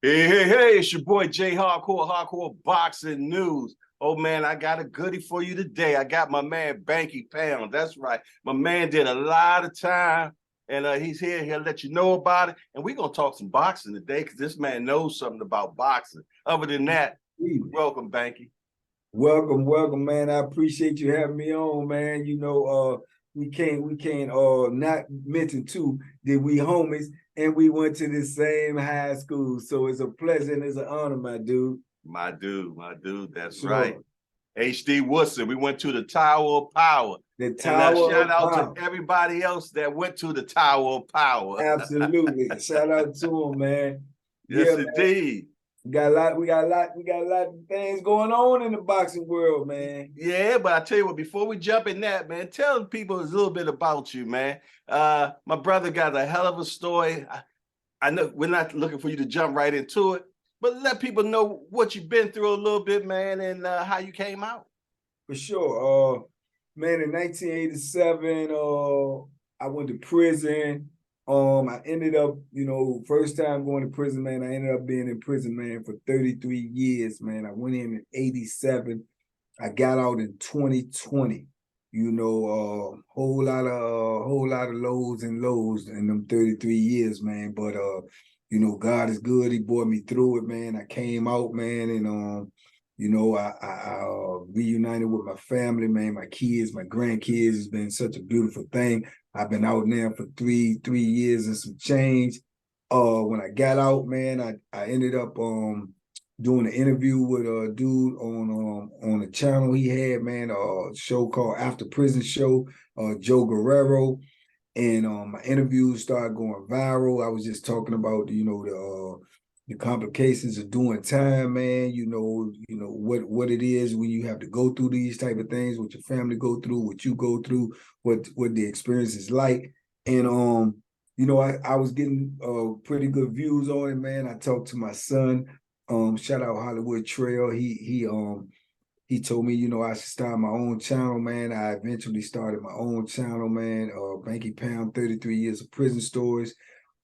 Hey, it's your boy Jay Hardcore Boxing News. Oh man, I got a goodie for you today. I got my man Banky Pound. That's right. My man did a lot of time, and he's here. He'll let you know about it. And we're gonna talk some boxing today because this man knows something about boxing. Other than that, welcome, Banky. Welcome, man. I appreciate you having me on, man. We can't not mention too that we homies and we went to the same high school. So it's a pleasure and it's an honor, my dude. My dude, that's right. Sure. HD Woodson, we went to the Tower of Power. The And Tower shout of out Power. to everybody else that went to the Tower of Power. Absolutely. Shout out to him, man. Yes, Yeah, man. indeed. We got a lot of things going on in the boxing world, man. Yeah, but I tell you what, before we jump in that, man, tell people a little bit about you, man. My brother got a hell of a story. I know we're not looking for you to jump right into it, but let people know what you've been through a little bit, man, and how you came out. For sure. Man, in 1987, I went to prison. I ended up, first time going to prison, man, I ended up being in prison, man, for 33 years, man. I went in 87. I got out in 2020. Whole lot of lows and lows in them 33 years, man. But God is good. He brought me through it, man. I came out, man, and I reunited with my family, man, my kids, my grandkids. It's been such a beautiful thing. I've been out now for three years and some change. When I got out, man, I ended up doing an interview with a dude on a channel he had, man, a show called After Prison Show, Joe Guerrero. And my interviews started going viral. I was just talking about, the complications of doing time, man. What it is when you have to go through these type of things, what your family go through, what you go through, what the experience is like. And I was getting pretty good views on it, man. I talked to my son. Shout out Hollywood Trail. He told me, I should start my own channel, man. I eventually started my own channel, man. Banky Pound, 33 years of prison stories.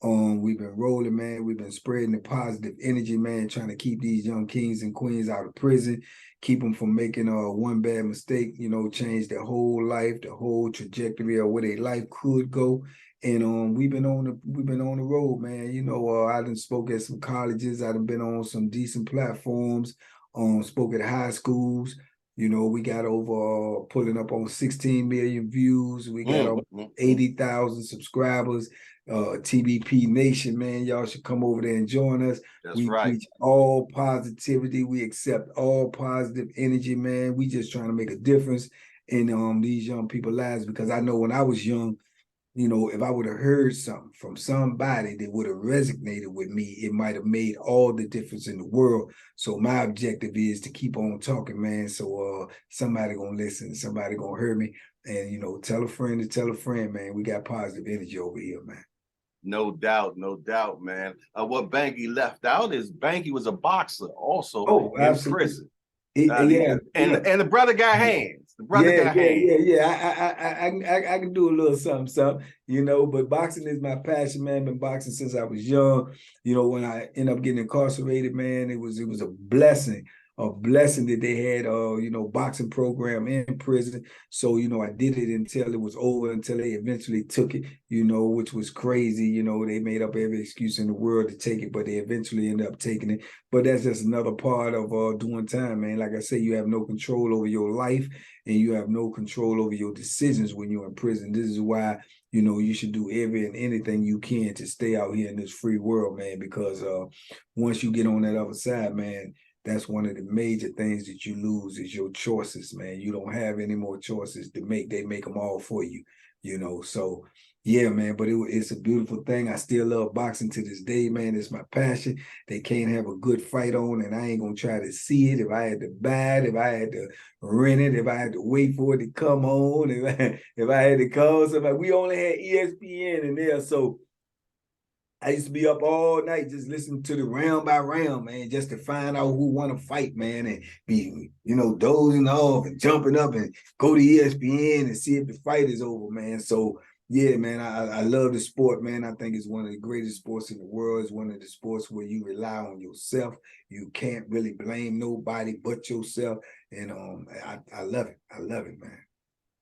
We've been rolling, man. We've been spreading the positive energy, man, trying to keep these young kings and queens out of prison, keep them from making one bad mistake, change their whole life, the whole trajectory of where their life could go. And we've been on the road, man. I done spoke at some colleges. I done been on some decent platforms. Spoke at high schools. We got over pulling up on 16 million views. We got over 80,000 subscribers. TBP Nation, man, y'all should come over there and join us. We preach all positivity. We accept all positive energy, man. We just trying to make a difference in these young people's lives, because I know when I was young, if I would have heard something from somebody that would have resonated with me, it might have made all the difference in the world. So my objective is to keep on talking, man. So somebody gonna listen, somebody gonna hear me, and tell a friend to tell a friend, man. We got positive energy over here, man. No doubt, man. What Banky left out is Banky was a boxer also in prison. Yeah, and the brother got hands. The brother got hands. I can do a little something, but boxing is my passion, man. Been boxing since I was young. When I end up getting incarcerated, man, it was a blessing that they had boxing program in prison. So I did it until it was over, until they eventually took it, which was crazy. They made up every excuse in the world to take it, but they eventually ended up taking it. But that's just another part of doing time, man. Like I say, you have no control over your life, and you have no control over your decisions when you're in prison. This is why you should do every and anything you can to stay out here in this free world, man, because once you get on that other side, man, that's one of the major things that you lose is your choices, man. You don't have any more choices to make. They make them all for you, So, yeah, man, but it's a beautiful thing. I still love boxing to this day, man. It's my passion. They can't have a good fight on, and I ain't going to try to see it. If I had to buy it, if I had to rent it, if I had to wait for it to come on, if I had to call somebody. We only had ESPN in there, so I used to be up all night just listening to the round by round, man, just to find out who won a fight, man, and be, dozing off and jumping up and go to ESPN and see if the fight is over, man. So Yeah, man, I love the sport, man. I think it's one of the greatest sports in the world. It's one of the sports where you rely on yourself. You can't really blame nobody but yourself. And I love it. I love it, man.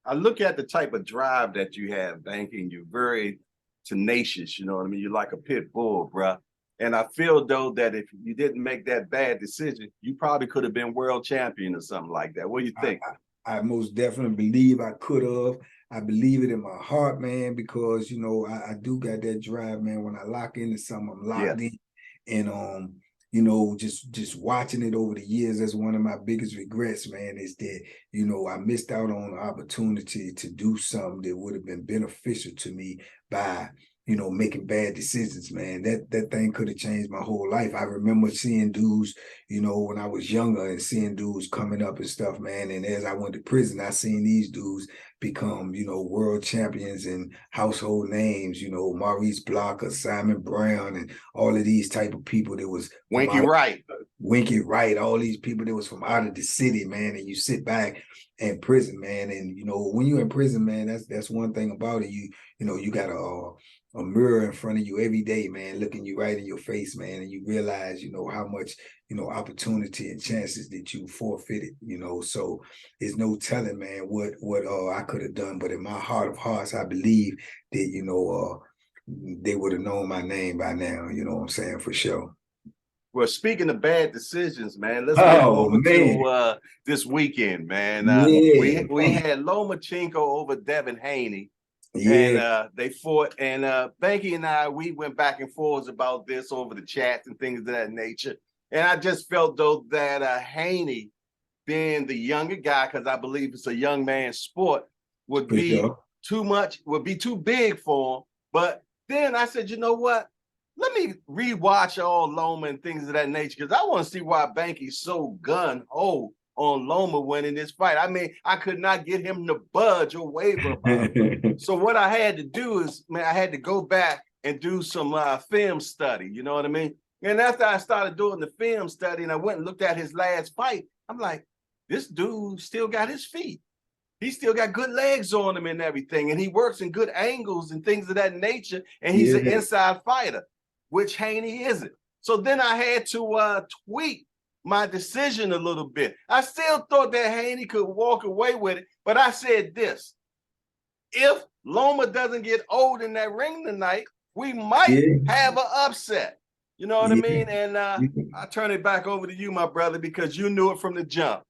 I look at the type of drive that you have, banking. You're very tenacious, you know what I mean? You're like a pit bull, bruh. And I feel though that if you didn't make that bad decision, you probably could have been world champion or something like that. What do you think? I most definitely believe I could have. I believe it in my heart, man, because you know I do got that drive, man. When I lock into something, I'm locked in, and you know, just watching it over the years, that's one of my biggest regrets, man, is that you know I missed out on the opportunity to do something that would have been beneficial to me by you know making bad decisions, man. That thing could have changed my whole life. I remember seeing dudes, you know, when I was younger and seeing dudes coming up and stuff, man. And as I went to prison, I seen these dudes become, you know, world champions and household names, you know, Maurice Blocker, Simon Brown, and all of these type of people that was Winky Wright. Winky Wright, all these people that was from out of the city, man. And you sit back in prison, man. And, you know, when you're in prison, man, that's one thing about it. You know, you got a mirror in front of you every day, man, looking you right in your face, man. And you realize, you know, how much, you know, opportunity and chances that you forfeited, you know. So there's no telling, man, what I could have done. But in my heart of hearts, I believe that, you know, they would have known my name by now, you know what I'm saying, for sure. Well, speaking of bad decisions, man, let's get over to this weekend, man. We had Lomachenko over Devin Haney. Yeah. And they fought, and Banky and I, we went back and forth about this over the chats and things of that nature. And I just felt though that Haney, being the younger guy, because I believe it's a young man's sport, would be too much, would be too big for him. But then I said, you know what? Let me rewatch all Loma and things of that nature, because I want to see why Banky's so gun-ho on Loma winning this fight. I mean, I could not get him to budge or waver about it. So what I had to do is, man, I had to go back and do some film study, you know what I mean? And after I started doing the film study and I went and looked at his last fight, I'm like, this dude still got his feet. He still got good legs on him and everything. And he works in good angles and things of that nature. And he's an inside fighter, which Haney isn't. So then I had to tweak my decision a little bit. I still thought that Haney could walk away with it, but I said this: if Loma doesn't get old in that ring tonight, we might have an upset. You know what I mean? And I turn it back over to you, my brother, because you knew it from the jump.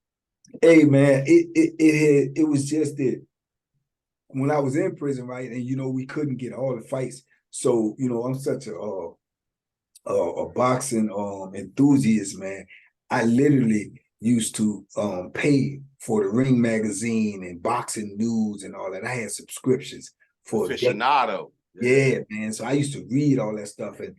Hey, man, it was just that when I was in prison, right, and you know we couldn't get all the fights. So you know I'm such a boxing enthusiast, man. I literally used to pay for the Ring magazine and boxing news and all that. I had subscriptions for aficionado. Yeah, man. So I used to read all that stuff, and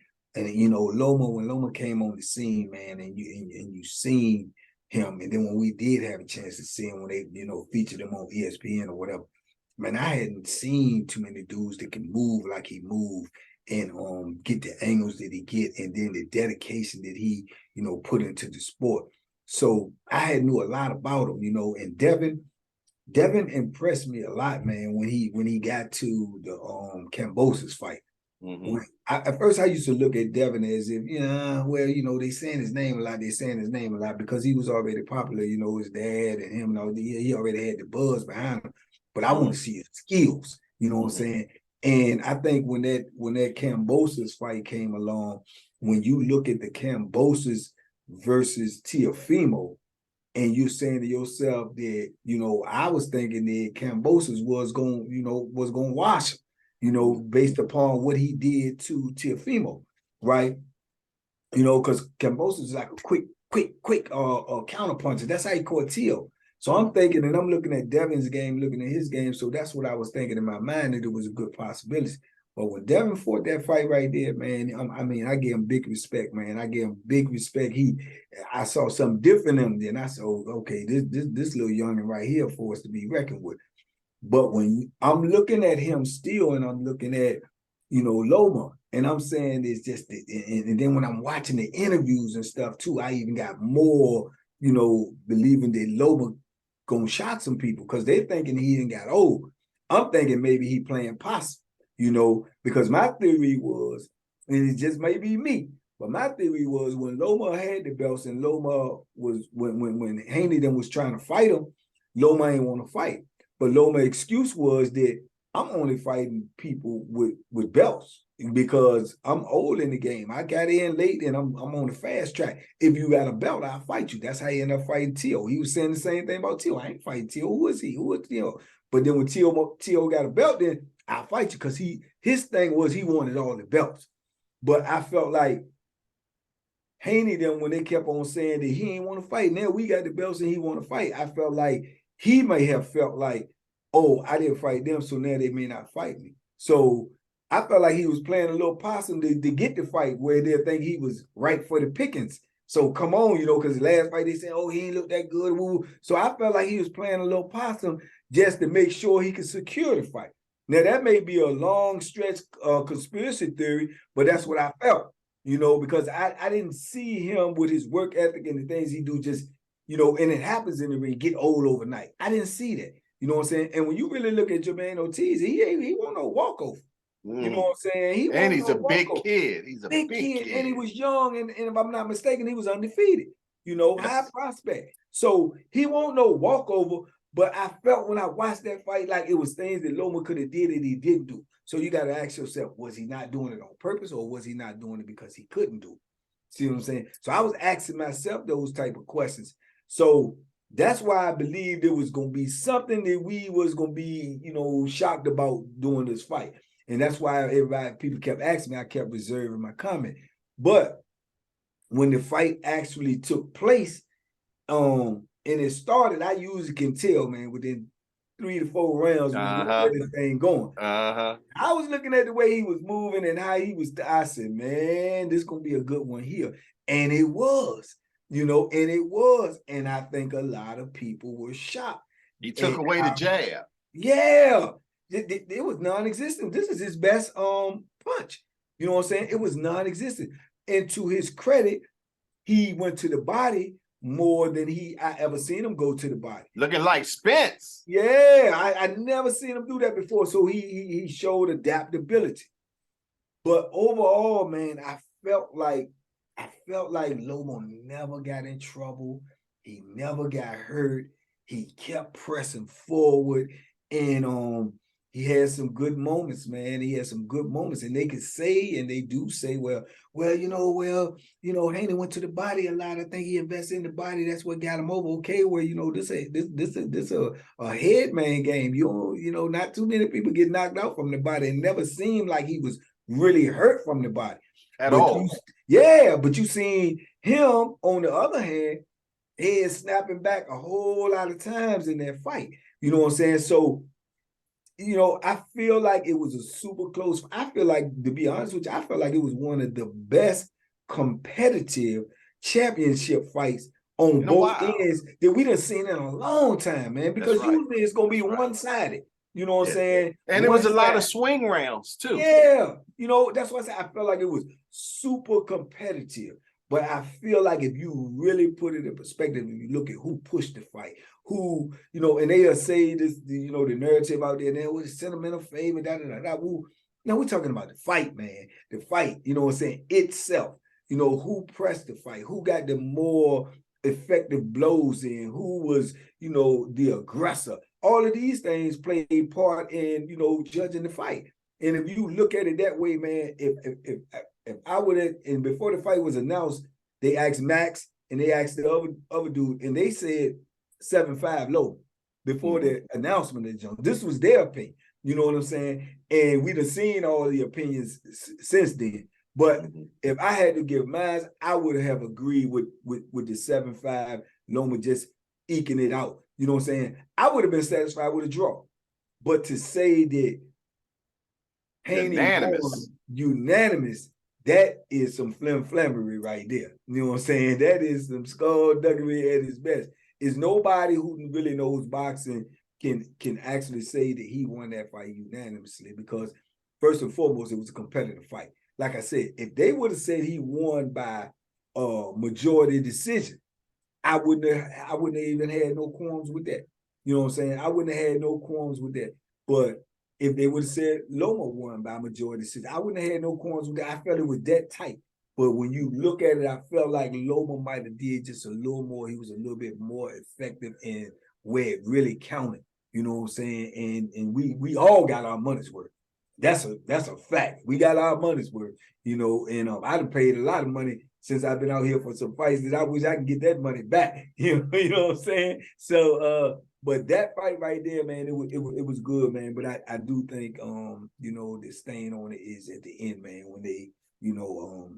you know Loma, when Loma came on the scene, man, and you seen him, and then when we did have a chance to see him when they you know featured him on ESPN or whatever, man, I hadn't seen too many dudes that can move like he moved and get the angles that he get, and then the dedication that he you know put into the sport. So I had knew a lot about him, you know. And Devin impressed me a lot, man, when he got to the Kambosos fight. At first I used to look at Devin as if, well, you know, they saying his name a lot, because he was already popular, you know, his dad and him, and all, he already had the buzz behind him. But I want to see his skills, you know what I'm saying? And I think when that Kambosos fight came along, when you look at the Kambosos versus Teofimo, and you're saying to yourself that, you know, I was thinking that Kambosos was going to wash him, you know, based upon what he did to Teofimo, right? You know, because Kambosos is like a quick counterpuncher. That's how he caught Teo. So I'm thinking, and I'm looking at Devin's game, looking at his game. So that's what I was thinking in my mind, that it was a good possibility. But when Devin fought that fight right there, man, I mean, I give him big respect, man. I give him big respect. I saw something different in him. Then I said, oh, okay, this little youngin right here for us to be reckoned with. But when I'm looking at him still, and I'm looking at, you know, Loma, and I'm saying it's just, and then when I'm watching the interviews and stuff too, I even got more, you know, believing that Loma gonna shot some people because they're thinking he didn't got old. I'm thinking maybe he playing possum. you know, because my theory was, and it just may be me, but my theory was when Loma had the belts and Loma was when Haney then was trying to fight him, Loma ain't want to fight. But Loma's excuse was that I'm only fighting people with belts because I'm old in the game. I got in late and I'm on the fast track. If you got a belt, I'll fight you. That's how he ended up fighting Tio. He was saying the same thing about Tio. I ain't fighting Tio. Who is he? Who is Tio? But then when Tio got a belt, then I'll fight you because his thing was he wanted all the belts. But I felt like Haney then when they kept on saying that he ain't want to fight, now we got the belts and he want to fight. I felt like he may have felt like, oh, I didn't fight them, so now they may not fight me. So I felt like he was playing a little possum to get the fight where they think he was right for the pickings. So come on, you know, because the last fight they said, oh, he ain't look that good. Woo. So I felt like he was playing a little possum just to make sure he could secure the fight. Now, that may be a long stretch conspiracy theory, but that's what I felt, you know, because I didn't see him with his work ethic and the things he do just, you know, and it happens in the ring, get old overnight. I didn't see that. You know what I'm saying? And when you really look at Jermaine Ortiz, he won't no walkover. You know what I'm saying? And he's a big kid. He's a big kid. And he was young, and if I'm not mistaken, he was undefeated. You know, yes. High prospect. So he won't no walkover. But I felt when I watched that fight like it was things that Loma could have did that he didn't do. So you got to ask yourself, was he not doing it on purpose or was he not doing it because he couldn't do it? See what I'm saying? So I was asking myself those type of questions. So that's why I believed it was going to be something that we was going to be, you know, shocked about doing this fight. And that's why people kept asking me, I kept reserving my comment. But when the fight actually took place, and it started, I usually can tell, man, within 3 to 4 rounds, where this thing going. I was looking at the way he was moving and how he was, I said, man, this is going to be a good one here. And it was, you know, and it was. And I think a lot of people were shocked. He took away the jab. Yeah. It was non-existent. This is his best punch. You know what I'm saying? It was non-existent. And to his credit, he went to the body more than I ever seen him go to the body. Looking like Spence. Yeah, I never seen him do that before. So he showed adaptability. But overall, man, I felt like Loma never got in trouble. He never got hurt. He kept pressing forward. And he had some good moments, man. He had some good moments. And they could say, and they do say, well, Haney went to the body a lot. I think he invested in the body. That's what got him over. Okay, well, you know, this a head man game. You know, not too many people get knocked out from the body. It never seemed like he was really hurt from the body. At all. But you seen him, on the other hand, head snapping back a whole lot of times in that fight. You know what I'm saying? So, you know, I feel like it was a super close. I feel like, to be honest with you, I feel like it was one of the best competitive championship fights on both ends that we done seen in a long time, man. Because usually it's going to be one-sided. You know what I'm saying? And it was a lot of swing rounds, too. Yeah. You know, that's why I said I felt like it was super competitive. But I feel like if you really put it in perspective, if you look at who pushed the fight, who, you know, and they'll say this, you know, the narrative out there, there was sentimental favor, Now we're talking about the fight, man. The fight, you know what I'm saying, itself. You know, who pressed the fight, who got the more effective blows in, who was, you know, the aggressor. All of these things play a part in, you know, judging the fight. And if you look at it that way, man, if I would have, and before the fight was announced, they asked Max and they asked the other dude, and they said 7-5 low before the announcement of Jones. This was their opinion, you know what I'm saying? And we'd have seen all the opinions since then. But if I had to give mine, I would have agreed with the 7-5 Loma just eking it out. You know what I'm saying? I would have been satisfied with a draw. But to say that Haney unanimous, that is some flambery right there. You know what I'm saying? That is some skullduggery at its best. Is nobody who really knows boxing can actually say that he won that fight unanimously, because first and foremost, it was a competitive fight. Like I said, if they would have said he won by majority decision, I wouldn't have even had no qualms with that. You know what I'm saying? I wouldn't have had no qualms with that. But if they would have said Loma won by majority decision. I wouldn't have had no qualms with that. I felt it was that tight. But when you look at it, I felt like Loma might have did just a little more. He was a little bit more effective in where it really counted. You know what I'm saying? And we all got our money's worth. That's a fact. We got our money's worth, you know, and I'd have paid a lot of money since I've been out here for some fights that I wish I could get that money back. You know what I'm saying? So but that fight right there, man, it was good, man. But I do think you know, the stain on it is at the end, man, when they, you know,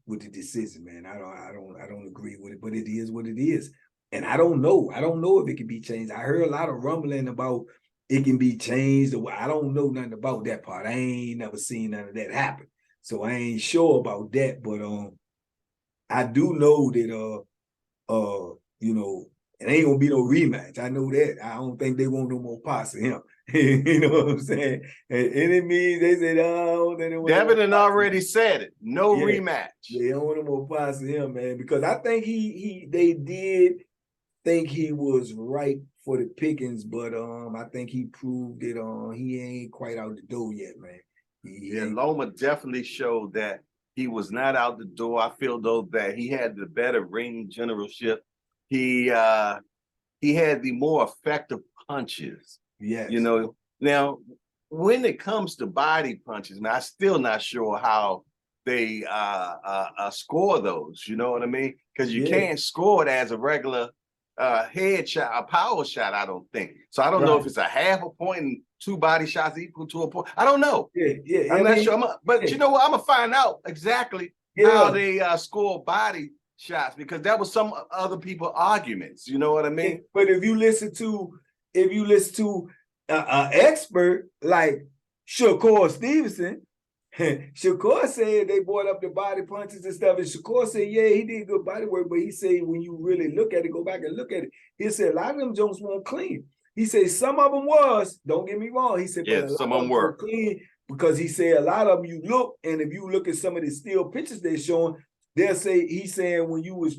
with the decision, man. I don't agree with it, but it is what it is. And I don't know if it can be changed. I heard a lot of rumbling about it can be changed. I don't know nothing about that part. I ain't never seen none of that happen. So I ain't sure about that. But I do know that you know, it ain't gonna be no rematch. I know that. I don't think they want no more parts of him. You know what I'm saying? And it means they said, oh, they don't want Devin no had already said it. No rematch. They don't want no more parts of him, man. Because I think they did think he was right for the pickings, but I think he proved that he ain't quite out the door yet, man. Loma definitely showed that he was not out the door. I feel though that he had the better ring generalship. He had the more effective punches. Yes. You know, now when it comes to body punches, man, I'm still not sure how they score those. You know what I mean? Because you can't score it as a regular headshot, a power shot, I don't think. So I don't know if it's a half a point and 2 body shots equal to a point. I don't know. I'm not sure. But you know what? I'm gonna find out exactly how they score body shots, because that was some other people arguments. You know what I mean? But if you listen to an expert like Shakur Stevenson, Shakur said they brought up the body punches and stuff, and Shakur said, yeah, he did good body work, but he said when you really look at it, go back and look at it, he said a lot of them Jones weren't clean. He said some of them was, don't get me wrong, he said, but a lot some of them were clean, because he said a lot of them you look, and if you look at some of the still pictures they're showing, they'll say, he's saying when he was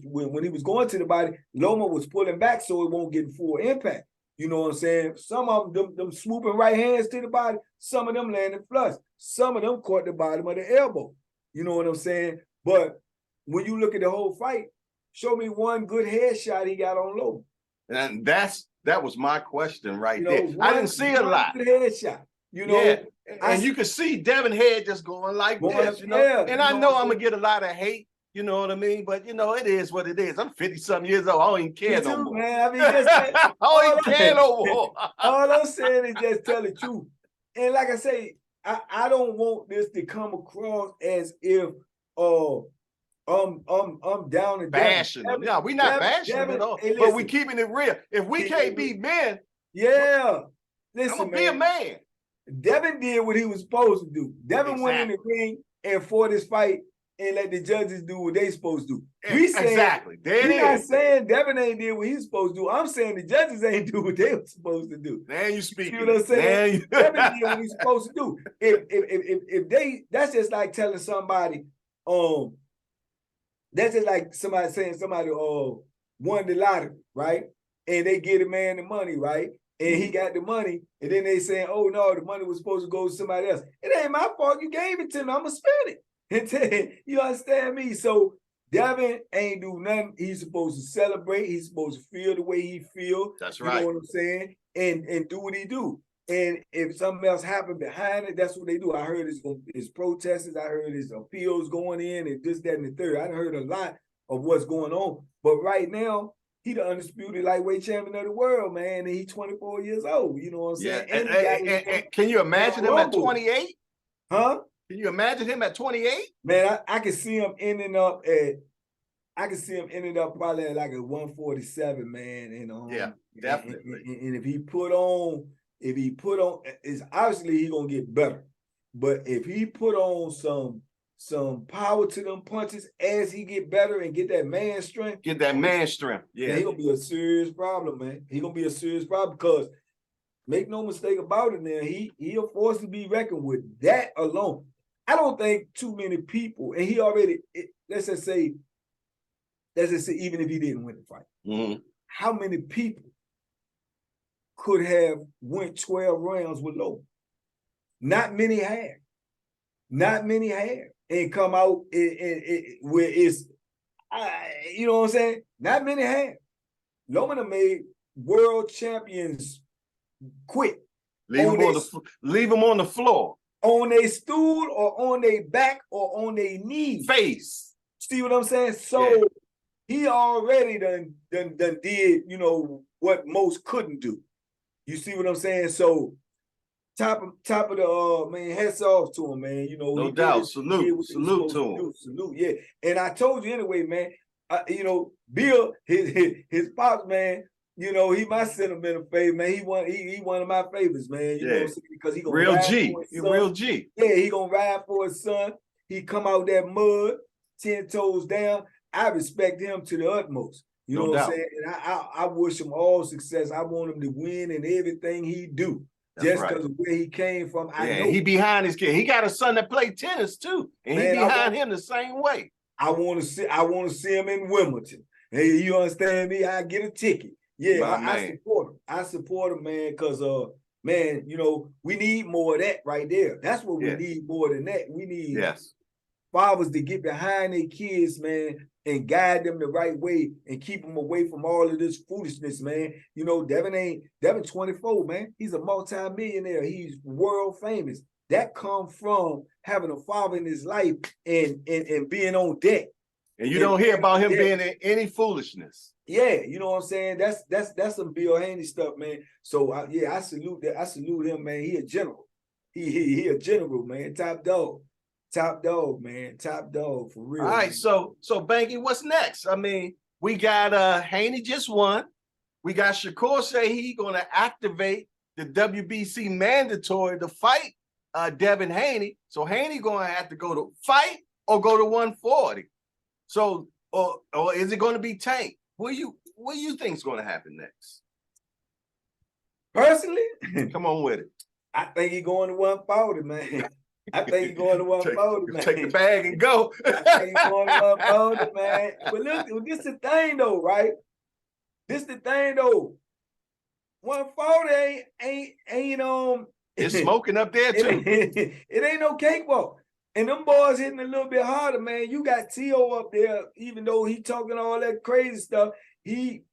going to the body, Loma was pulling back so it won't get full impact. You know what I'm saying? Some of them swooping right hands to the body, some of them landing flush. Some of them caught the bottom of the elbow. You know what I'm saying? But when you look at the whole fight, show me one good headshot he got on Loma. And that was my question right there. I didn't see a lot. Good headshot. You know, and you could see Devin head just going like this, you know. And I know I'm gonna get a lot of hate. You know what I mean? But, you know, it is what it is. I'm 50-something years old. I don't even care no more. Man. I mean, I don't even care no more. All I'm saying is just tell the truth. And like I say, I don't want this to come across as if I'm down and bashing them. No, we're not bashing them at all. Hey, but we keeping it real. If we can't be men, listen, I'm gonna be a man. Devin did what he was supposed to do. Devin went in the ring and fought his fight and let the judges do what they supposed to do. We're not saying Devin ain't did what he's supposed to do. I'm saying the judges ain't do what they were supposed to do. Man, you speaking. You know what I'm saying? Devin did what he's supposed to do. If they, that's just like telling somebody, that's just like somebody saying somebody won the lottery, right? And they get a man the money, right? And he got the money, and then they saying, oh no, the money was supposed to go to somebody else. It ain't my fault. You gave it to me. I'ma spend it. You understand me? So Devin ain't do nothing. He's supposed to celebrate. He's supposed to feel the way he feel. That's right. You know what I'm saying? And do what he do. And if something else happened behind it, that's what they do. I heard his protests. I heard his appeals going in and this, that, and the third. I heard a lot of what's going on. But right now, he the undisputed lightweight champion of the world, man. And he's 24 years old. You know what I'm saying? And can you imagine him at 28? Huh? Can you imagine him at 28? Man, I can see him ending up probably at like a 147, man. And definitely. And if he put on, it's obviously he gonna get better. But if he put on some power to them punches as he get better and get that man strength. Yeah. Man, he gonna be a serious problem, man. He gonna be a serious problem because make no mistake about it, man. He a force to be reckoned with. That alone. I don't think too many people, and he already, let's just say, even if he didn't win the fight, how many people could have went 12 rounds with Lowe? Not many have. Not many have. And come out where it's, you know what I'm saying? Not many have. Loma done made world champions quit. Leave them on the floor. On their stool or on their back or on their knees. Face. See what I'm saying? So he already done did, you know, what most couldn't do. You see what I'm saying? So top of the man, hats off to him, man. You know, no doubt. Salute to him. Salute, yeah. And I told you anyway, man. You know, Bill, his pops, man. You know, he my sentimental favorite, man. He one of my favorites, man. You know what I'm saying? Because he gonna real ride G. for his He son. real G. Yeah, he gonna ride for his son. He come out that mud, 10 toes down. I respect him to the utmost. You know what I'm saying? And I wish him all success. I want him to win in everything he do. Just because of where he came from. I know he behind his kid. He got a son that played tennis too, and man, he behind him the same way. I want to see him in Wimbledon. Hey, you understand me? I get a ticket. Yeah, I support him. I support him, man, because man, you know, we need more of that right there. That's what we need more than that. We need fathers to get behind their kids, man, and guide them the right way and keep them away from all of this foolishness, man. You know, Devin 24, man. He's a multi-millionaire. He's world famous. That comes from having a father in his life and being on deck. And you don't hear about him being in any foolishness. Yeah, you know what I'm saying? That's some Bill Haney stuff, man. So I salute that. I salute him, man. He a general. He a general, man. Top dog. Top dog, man. Top dog for real. All right, man. So Banky, what's next? I mean, we got Haney just won. We got Shakur say he gonna activate the WBC mandatory to fight Devin Haney. So Haney gonna have to go to fight or go to 140. So or is it gonna be Tank? What do you think is gonna happen next? Personally, come on with it. I think he's going to 140, man. I think he's going to 140, man. Take the bag and go. I think he's going to 140, man. But look, this the thing though, right? This the thing though. 140 ain't it's smoking up there too. It ain't no cakewalk. And them boys hitting a little bit harder, man. You got T.O. up there, even though he talking all that crazy stuff. He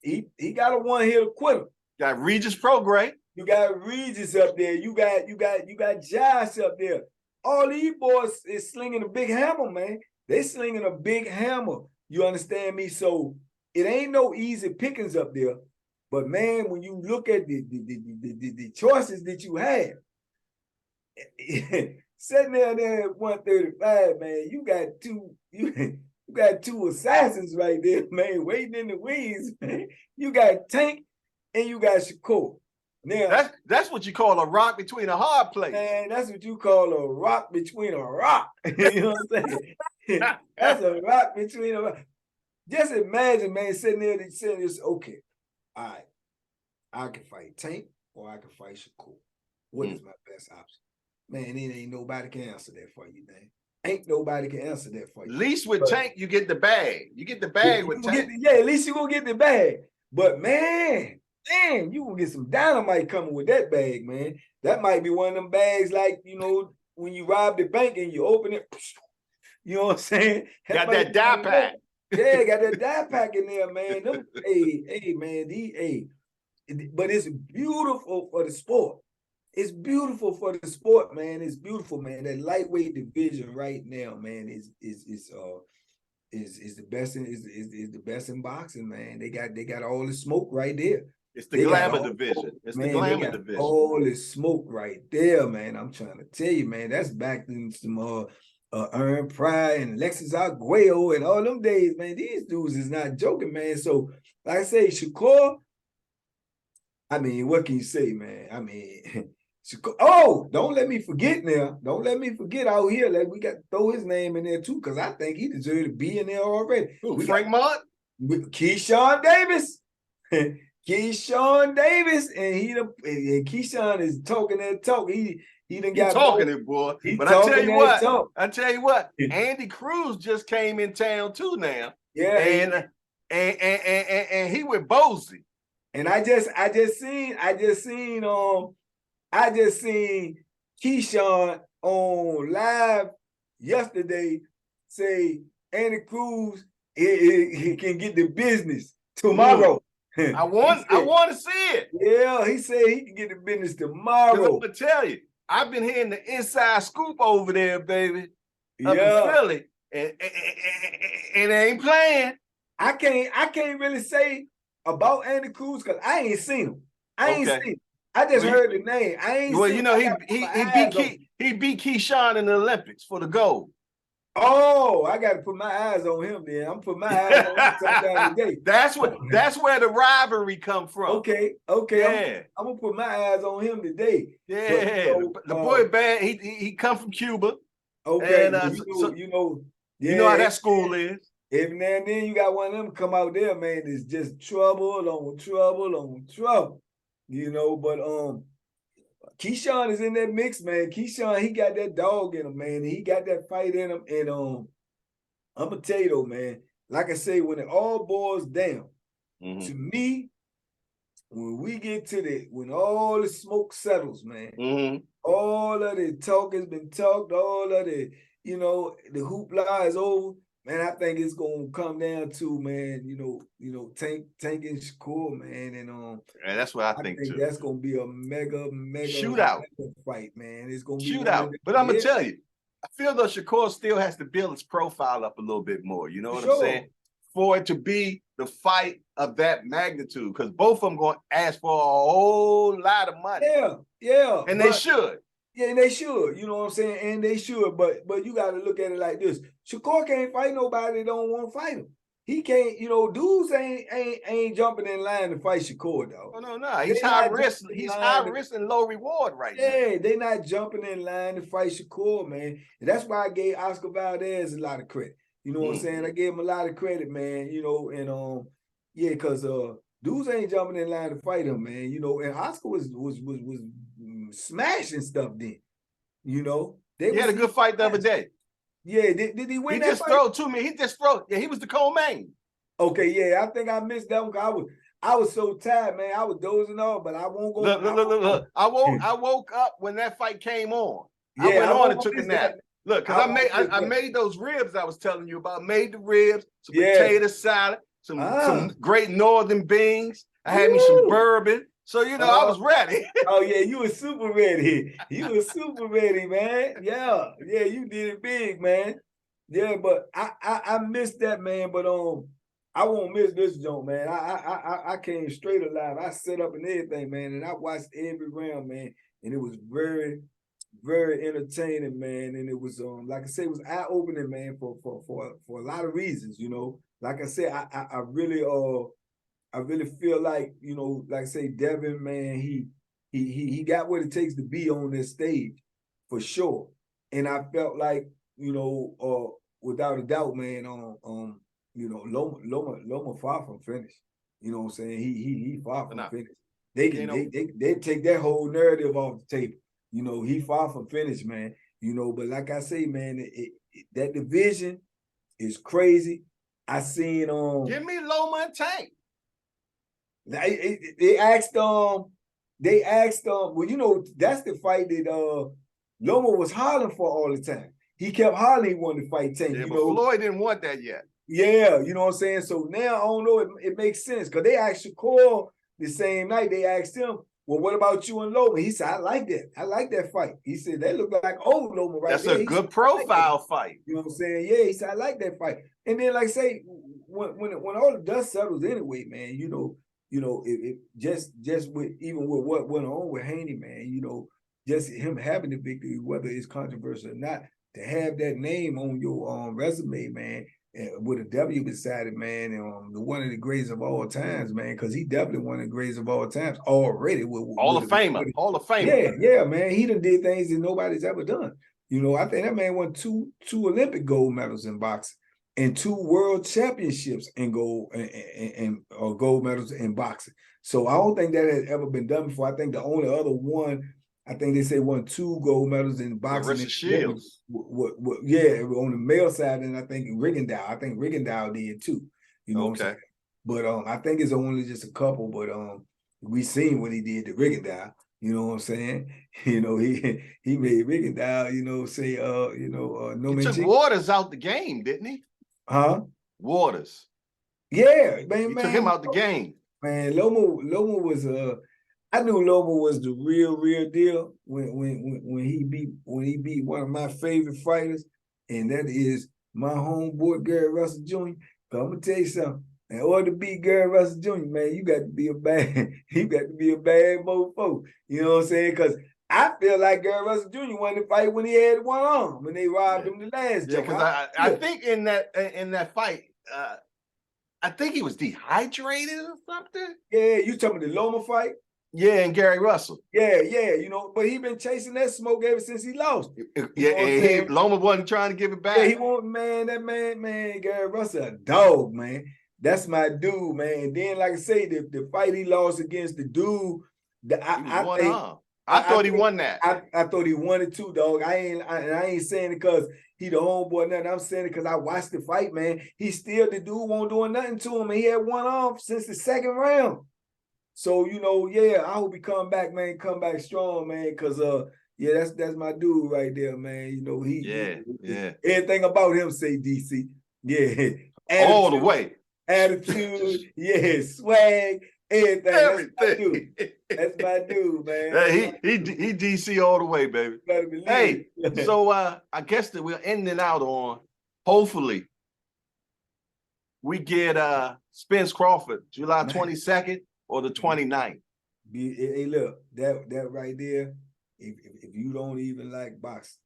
got a one-hitter quitter. Got Regis Prograis. You got Regis up there. You got Josh up there. All these boys is slinging a big hammer, man. They slinging a big hammer. You understand me? So it ain't no easy pickings up there. But man, when you look at the choices that you have, sitting there at 135, man, you got two assassins right there, man, waiting in the wings, man. You got Tank and you got Shakur. Now that's what you call a rock between a hard place. Man, that's what you call a rock between a rock. You know what I'm saying? That's a rock between a rock. Just imagine, man, sitting there and saying this, okay, all right, I can fight Tank or I can fight Shakur. What is my best option? Man, it ain't nobody can answer that for you, man. Ain't nobody can answer that for you. At least with Tank, you get the bag. You get the bag with Tank. At least you gonna get the bag. But man, you gonna get some dynamite coming with that bag, man. That might be one of them bags like, you know, when you rob the bank and you open it, you know what I'm saying? Got that die pack. Yeah, got that die pack in there, man. Them, hey, man, but it's beautiful for the sport. It's beautiful for the sport, man. It's beautiful, man. That lightweight division right now, man, is the best the best in boxing, man. They got all the smoke right there. It's the glamour division. It's the glamour division. All the smoke right there, man. I'm trying to tell you, man. That's back in some Earn Pride and Alexis Arguello and all them days, man. These dudes is not joking, man. So, like I say, Shakur. I mean, what can you say, man? I mean. Oh, don't let me forget now. Don't let me forget out here. Like we got to throw his name in there too, because I think he deserved to be in there already. Who, Frank Mott? Keyshawn Davis. Keyshawn Davis. And Keyshawn is talking that talk. He done got talking it, boy. But I tell you what, Andy Cruz just came in town too now. Yeah. And he with Bozy. And I just seen Keyshawn on live yesterday say Andy Cruz he can get the business tomorrow. I want to see it. Yeah, he said he can get the business tomorrow. I'm gonna tell you, I've been hearing the inside scoop over there, baby, up in Yeah. Philly, and it ain't playing. I can't really say about Andy Cruz because I ain't seen him. I ain't seen him. I just heard the name. I ain't well, seen you know, him. he beat Keyshawn in the Olympics for the gold. Oh, I got to put my eyes on him then. I'm putting my eyes on him sometime today. That's where the rivalry come from. Okay. Yeah. I'm gonna put my eyes on him today. Yeah, but, the boy bad. He come from Cuba. Okay, and, you know how that school is. Every now and then you got one of them come out there, man. It's just trouble on trouble. You know, but Keyshawn is in that mix, man. Keyshawn, he got that dog in him, man. He got that fight in him. And I'm gonna tell you though, man, like I say, when it all boils down, to me, when all the smoke settles, man, all of the talk has been talked, all of the, the hoopla is over. Man, I think it's gonna come down to, man, Tank and Shakur, man, and that's what I think too. That's gonna be a mega shootout fight, man. It's gonna be shootout. But I'm gonna tell you, I feel though Shakur still has to build his profile up a little bit more. You know what I'm saying? For it to be the fight of that magnitude, because both of them going to ask for a whole lot of money. Yeah, and they should. Yeah, and they should. You know what I'm saying? And they should. But you got to look at it like this: Shakur can't fight nobody that don't want to fight him. He can't. Dudes ain't jumping in line to fight Shakur, though. Oh, no. He's high risk. He's high risk and low reward right now. Yeah, they not jumping in line to fight Shakur, man. And that's why I gave Oscar Valdez a lot of credit. You know what I'm saying? I gave him a lot of credit, man. And yeah, because dudes ain't jumping in line to fight him, man. And Oscar was smashing stuff then. He had a good fight the other day. Yeah, did he win? He that just fight? throw to me. He just throw. Yeah, he was the co-main. Okay, yeah, I think I missed that one. I was so tired, man. I was dozing off, but I won't go. Look. I woke up when that fight came on. Yeah, I went on and took a nap. Look, because I made made those ribs I was telling you about. I made the ribs, some potato salad, some great northern beans. I had me some bourbon. So, I was ready. Oh, yeah, you were super ready. You were super ready, man. Yeah, you did it big, man. Yeah, but I missed that, man. But I won't miss this joint, man. I came straight alive. I set up and everything, man, and I watched every round, man, and it was very, very entertaining, man. And it was like I said, it was eye-opening, man, for a lot of reasons, Like I said, I really feel like, like I say, Devin, man, he got what it takes to be on this stage for sure. And I felt like, without a doubt, man, Loma far from finish. You know what I'm saying? He far from finish. They take that whole narrative off the table. He far from finish, man. But like I say, man, that division is crazy. I seen give me Loma and Tank. They asked well, that's the fight that Loma was hollering for all the time. He kept hollering he wanted to fight Tank. Yeah, but Floyd didn't want that yet. Yeah, you know what I'm saying? So now I don't know, it makes sense because they asked Shakur the same night. They asked him, well, what about you and Loma? He said, I like that. I like that fight. He said, they look like old Loma right there. That's a good profile fight. You know what I'm saying? Yeah, he said, I like that fight. And then, like I say, when all the dust settles anyway, man, it just with what went on with Haney, man, just him having the victory, whether it's controversial or not, to have that name on your resume, man, with a W beside it, man, and one of the greatest of all times, man, because he definitely one of the greatest of all times already. Hall of Famer. Yeah, man, he done did things that nobody's ever done. I think that man won two Olympic gold medals in boxing and 2 world championships in gold medals in boxing. So I don't think that has ever been done before. I think the only other one, I think they say won 2 gold medals in boxing. Shields. Yeah, on the male side, and I think Rigondeaux. I think Rigondeaux did too. You know what I'm saying? But I think it's only just a couple. But we seen what he did to Rigondeaux. You know what I'm saying? You know, he made Rigondeaux, say He took lomachenko. Waters out the game, didn't he? Huh? Waters. Yeah, man, He took him man. out the game. Man, Loma was I knew Loma was the real deal when he beat one of my favorite fighters, and that is my homeboy Gary Russell Jr. Cause I'm gonna tell you something. In order to beat Gary Russell Jr., man, you got to be a bad, you got to be a bad mofo. You know what I'm saying? Because I feel like Gary Russell Jr. won the fight when he had one arm, when they robbed him the last Yeah, jump. because I think in that fight, I think he was dehydrated or something. Yeah, you talking about the Loma fight? Yeah, and Gary Russell. Yeah, but he been chasing that smoke ever since he lost. Yeah, and Loma wasn't trying to give it back. Yeah, he won't, man. That man, Gary Russell, a dog, man. That's my dude, man. And then, like I say, the fight he lost against the dude, I thought he won that. I thought he won it too, dog. I ain't saying it because he the homeboy, nothing. I'm saying it because I watched the fight, man. He still, the dude won't do nothing to him, and he had one off since the second round. So, yeah, I hope he come back, man, come back strong, man, because yeah, that's my dude right there, man. He everything about him say DC. Yeah. Attitude, all the way. Attitude, yeah, swag, everything. That's my dude, man. He DC all the way, baby. Hey, so I guess that we're ending out on, hopefully, we get Spence Crawford, July 22nd. Or the 29th. Hey, look, that right there, if you don't even like boxing,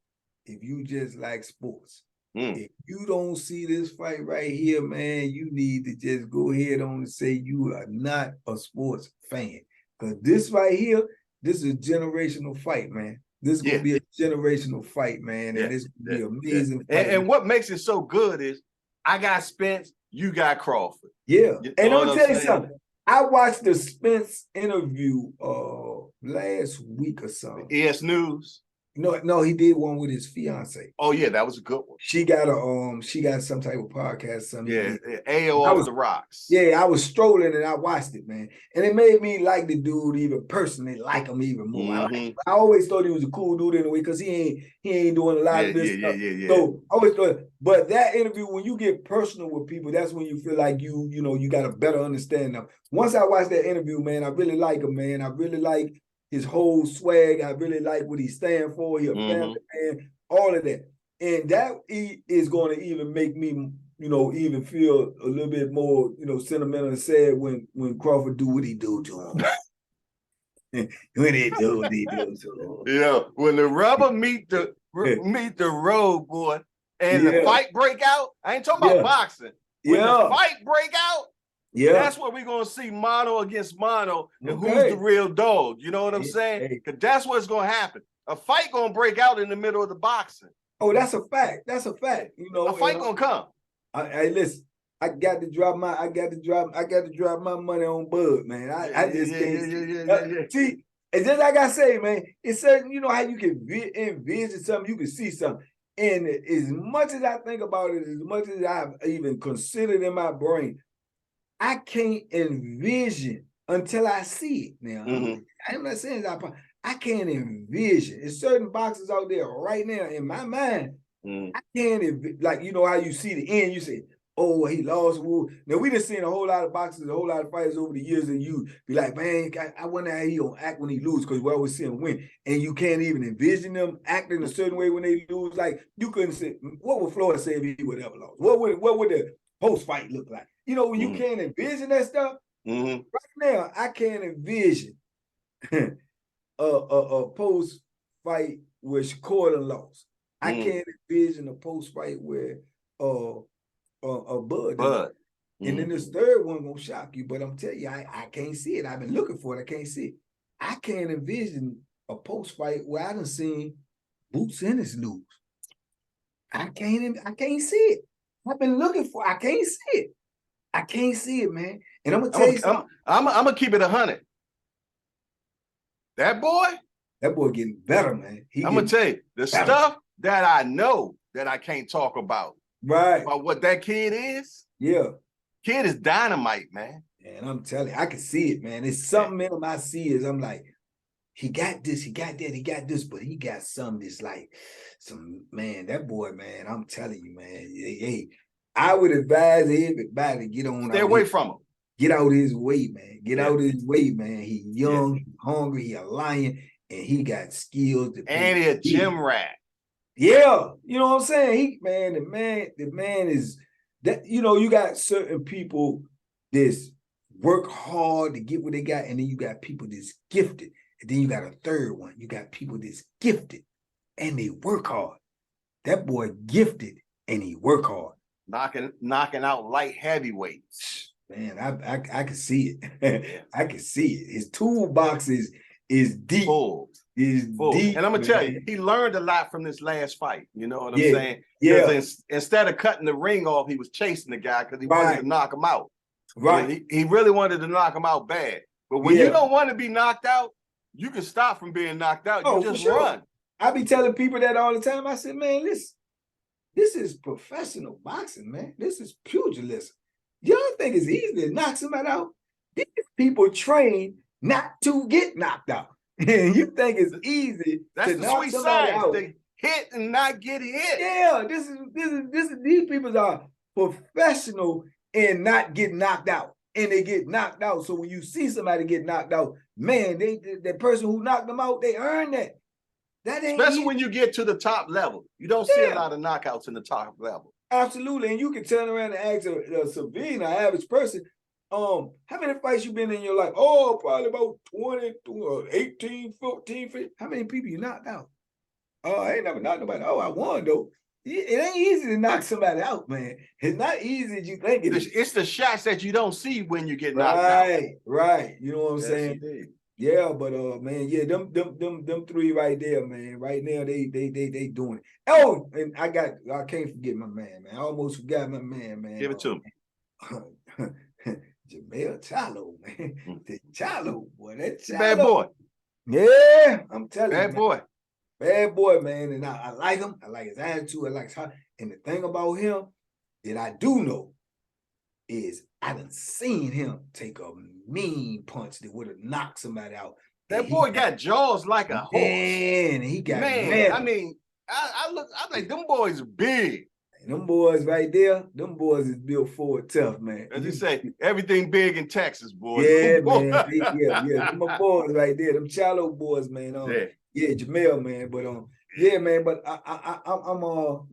if you just like sports, if you don't see this fight right here, man, you need to just go ahead on and say you are not a sports fan. Because this right here, this is a generational fight, man. This is going to be a generational fight, man. And it's going to be amazing. And what makes it so good is I got Spence, you got Crawford. Yeah. And I'm going to tell you something. I watched the Spence interview last week or something. ES News. No, he did one with his fiance. Oh yeah, that was a good one. She got some type of podcast. Something. Yeah, AO off the rocks. Yeah, I was strolling and I watched it, man, and it made me like the dude even personally, like him even more. I always thought he was a cool dude anyway because he ain't doing a lot of this stuff. Yeah. So I always thought, but that interview, when you get personal with people, that's when you feel like you got a better understanding of. Once I watched that interview, man, I really like him, man. I really like his whole swag. I really like what he stand for. He a family man, all of that. And that is going to even make me, even feel a little bit more, sentimental and sad when Crawford do what he do to him. When he do what he do to him. When the rubber meet the road, boy, and the fight break out, I ain't talking about boxing. When the fight break out, that's what we're going to see, mono against mono, and who's the real dog. You know what I'm saying? Because that's what's going to happen. A fight going to break out in the middle of the boxing. Oh, that's a fact. That's a fact. A fight going to come. Hey, listen, I got to drop my money on Bud, man. I just can't see. It's just like I say, man, it's certain, how you can envision something, you can see something. And as much as I think about it, as much as I've even considered in my brain, I can't envision until I see it. Now, I'm not saying I can't envision. There's certain boxes out there right now in my mind. I can't, like, how you see the end, you say, oh, he lost. Now, we done seen a whole lot of boxers, a whole lot of fighters over the years, and you be like, man, I wonder how he gonna act when he loses, because we always see him win. And you can't even envision them acting a certain way when they lose. Like, you couldn't say, what would Floyd say if he would ever lost? What would the post-fight look like? When you can't envision that stuff, right now, I can't envision a post-fight where Shakur lost. I can't envision a post-fight where Bud. And then this third one gonna shock you, but I'm telling you, I can't see it. I've been looking for it. I can't see it. I can't envision a post-fight where I done seen Boots Ennis lose. I can't see it. I've been looking for. I can't see it. I can't see it, man. And I'm gonna tell you something. I'm gonna keep it 100. That boy getting better, man. I'm gonna tell you the stuff that I know that I can't talk about. Right. About what that kid is. Yeah. Kid is dynamite, man. And I'm telling you, I can see it, man. It's something in him I see is I'm like, he got this, he got that, he got this, but he got some that's like man, that boy, man, I'm telling you, man. Hey, I would advise everybody to get on Stay out away here. from him. Get out his way, man. Get Yeah. out his way, man. He young, Yeah. he hungry, he a lion, and he got skills to And he a gym rat. Yeah, you know what I'm saying? The man is that, you know, you got certain people that's work hard to get what they got, and then you got people that's gifted. And then you got a third one. You got people that's gifted and they work hard. That boy gifted and he work hard. Knocking out light heavyweights. Man, I can see it. I can see it. His toolbox is deep. Full. Is deep. And I'm gonna tell you, he learned a lot from this last fight. You know what I'm saying? Yeah. Instead of cutting the ring off, he was chasing the guy because he wanted to knock him out. Right. You know, he really wanted to knock him out bad. But when you don't want to be knocked out, you can stop from being knocked out. You just run. I be telling people that all the time. I said, man, listen, this is professional boxing, man. This is pugilism. Y'all think it's easy to knock somebody out? These people train not to get knocked out. And you think it's easy to knock somebody out. They hit and not get hit. Yeah, these people are professional in not getting knocked out. And they get knocked out. So when you see somebody get knocked out, man, the person who knocked them out, they earn that. That ain't especially easy. when you get to the top level. You don't see a lot of knockouts in the top level. Absolutely. And you can turn around and ask a civilian, an average person, how many fights you been in your life? Oh, probably about 20, 18, 14, 15. How many people you knocked out? Oh, I ain't never knocked nobody. Oh, I won though. It ain't easy to knock somebody out, man. It's not easy as you think it is. It's the shots that you don't see when you get knocked out. Right. You know what I'm saying? Indeed. Yeah, but man, yeah, them three right there, man. Right now, they doing it. Oh, and I can't forget my man. I almost forgot my man. Give it to him. Jamel Chalo, man. The Chalo, boy. That Chalo. Bad boy. Yeah, I'm telling you. Bad boy. Bad boy, man. And I like him. I like his attitude. I like his heart. And the thing about him that I do know is I done seen him take a mean punch that would have knocked somebody out. That boy got jaws like a horse. Man, he got man. I mean, I like them boys are big. And them boys right there, them boys is built for it tough, man. As you say, everything big in Texas, boys. Yeah, man. Yeah. Them boys right there, them Chalo boys, man. Yeah, Jamel, man. But yeah, man. But I'm all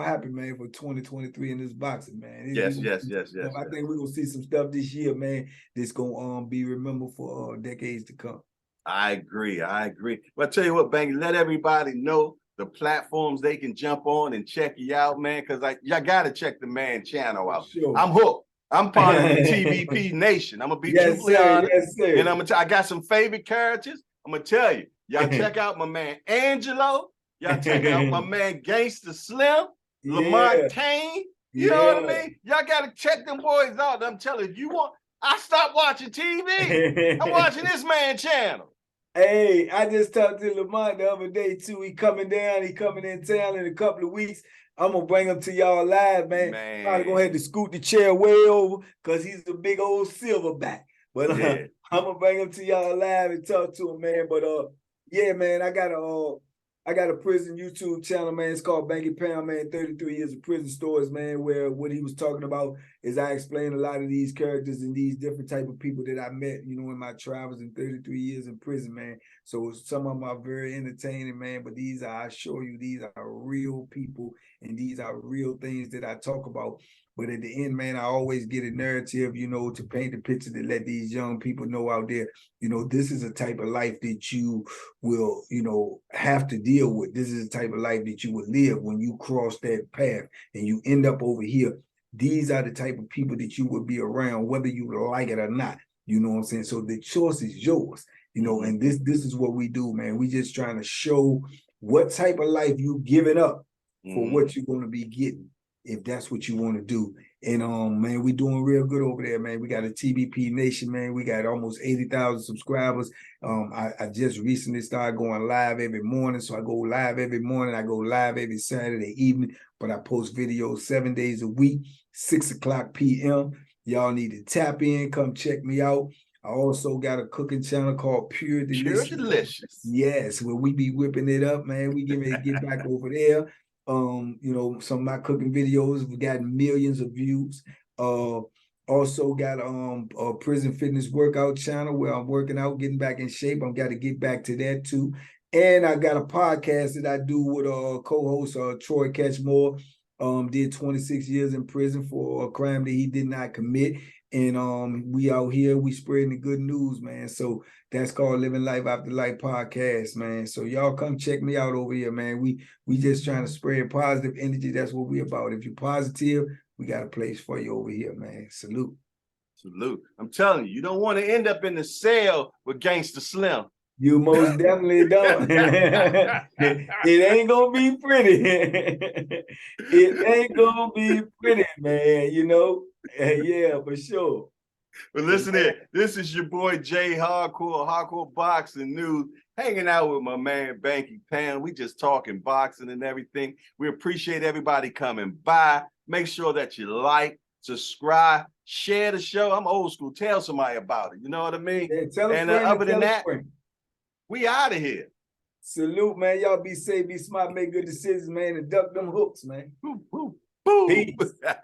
happy, man, for 2023 in this boxing, man. Yes. I think we're gonna see some stuff this year, man, that's gonna be remembered for decades to come. I agree. But I tell you what, Banky, let everybody know the platforms they can jump on and check you out, man, because y'all gotta check the man channel out. Sure. I'm hooked. I'm part of the TVP Nation. I'm gonna be truthfully honest. And I got some favorite characters. I'm gonna tell you, y'all check out my man Angelo. Y'all check out my man Gangsta Slim, Lamont Kane. You know what I mean? Y'all gotta check them boys out. I'm telling you, I stopped watching TV. I'm watching this man channel. Hey, I just talked to Lamont the other day too. He coming in town in a couple of weeks. I'm gonna bring him to y'all live, man. Probably gonna have to scoot the chair way over because he's a big old silverback. But I'm gonna bring him to y'all live and talk to him, man. But yeah, man, I got a prison YouTube channel, man. It's called Banky Pound, man. 33 years of prison stories, man. Where what he was talking about is I explain a lot of these characters and these different type of people that I met, you know, in my travels in 33 years in prison, man. So some of them are very entertaining, man. But these are, I assure you, these are real people and these are real things that I talk about. But at the end, man, I always get a narrative, you know, to paint the picture to let these young people know out there, you know, this is a type of life that you will, you know, have to deal with. This is the type of life that you will live when you cross that path and you end up over here. These are the type of people that you will be around, whether you like it or not. You know what I'm saying? So the choice is yours, you know, and this is what we do, man. We just trying to show what type of life you giving up for what you're going to be getting, if that's what you want to do. And man, we doing real good over there, man. We got a TBP Nation, man. We got almost 80,000 subscribers. I just recently started going live every morning. So I go live every morning. I go live every Saturday evening, but I post videos 7 days a week, 6 o'clock p.m. Y'all need to tap in, come check me out. I also got a cooking channel called Pure Pure Delicious. delicious. Yes, where we be whipping it up, man. We get ready to get back over there. You know, some of my cooking videos, we got millions of views. Also got a prison fitness workout channel where I'm working out, getting back in shape. I've got to get back to that too. And I got a podcast that I do with co-host Troy Catchmore. Did 26 years in prison for a crime that he did not commit. And we out here, we spreading the good news, man. So that's called Living Life After Life podcast, man. So y'all come check me out over here, man. We just trying to spread positive energy. That's what we about. If you're positive, we got a place for you over here, man. Salute. Salute. I'm telling you, you don't want to end up in the cell with Gangsta Slim. You most definitely don't. It ain't gonna be pretty. It ain't gonna be pretty, man. You know? Yeah, for sure. But listen here, this is your boy Jay Hardcore Boxing News, hanging out with my man Banky Pound. We just talking boxing and everything. We appreciate everybody coming by. Make sure that you like, subscribe, share the show. I'm old school. Tell somebody about it. You know what I mean? Yeah, tell a and friend other than that, friend. we out of here. Salute, man. Y'all be safe, be smart, make good decisions, man, and duck them hooks, man. Boom, boom, boom. Peace.